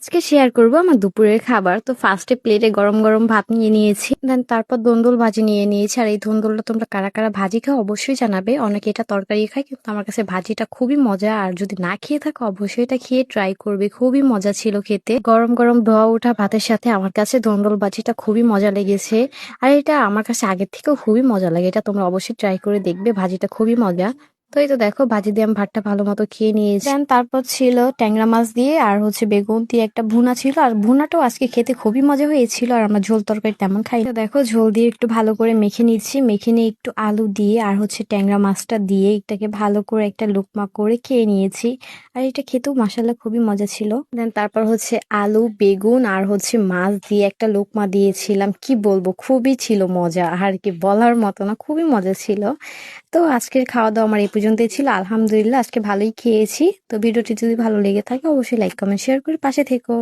আজকে শেয়ার করব আমার দুপুরের খাবার। তো ফার্স্টে প্লেটে গরম গরম ভাত নিয়ে নিয়েছি, দেন তারপর ধুন্দুল ভাজি নিয়ে নিয়েছি। আর এই ধুন্দুলটা তোমরা কারা কারা ভাজি খাও অবশ্যই জানাবে। অনেকে এটা তরকারি খায়, কিন্তু আমার কাছে ভাজিটা খুবই মজা। আর যদি না খেয়ে থাকো অবশ্যই এটা খেয়ে ট্রাই করবে, খুবই মজা ছিল খেতে। গরম গরম ধোয়া ওঠা ভাতের সাথে আমার কাছে ধুন্দুল ভাজিটা খুবই মজা লেগেছে। আর এটা আমার কাছে আগের থেকেও খুবই মজা লাগে, এটা তোমরা অবশ্যই ট্রাই করে দেখবে, ভাজিটা খুবই মজা। তো এই তো দেখো ভাজি দিয়ে আমি ভাতটা ভালো মতো খেয়ে নিয়েছি। দেন তারপর ছিল ট্যাংরা মাছ দিয়ে আর বেগুন দিয়ে একটা ভুনা ছিল। আর ভুনাটাও আজকে খেতে খুবই মজা হয়েছিল। আর আমরা ঝোল তরকারি তেমন খাই না। তো দেখো ঝোল দিয়ে একটু ভালো করে মেখে নিচ্ছি, মেখে নিয়ে একটু আলু দিয়ে আর ট্যাংরা মাছটা দিয়ে এটাকে ভালো করে একটা লুকমা করে খেয়ে নিয়েছি। আর এটা খেতেও মাসাল্লাহ খুবই মজা ছিল। দেন তারপর আলু বেগুন আর মাছ দিয়ে একটা লুকমা দিয়েছিলাম, কি বলবো খুবই ছিল মজা, আর কি বলার মতো না, খুবই মজা ছিল। তো আজকের খাওয়া দাওয়া আমার এই পর্যন্তই ছিল। আলহামদুলিল্লাহ আজকে ভালোই খেয়েছি। তো ভিডিওটি যদি ভালো লেগে থাকে অবশ্যই লাইক কমেন্ট শেয়ার করে পাশে থেকো।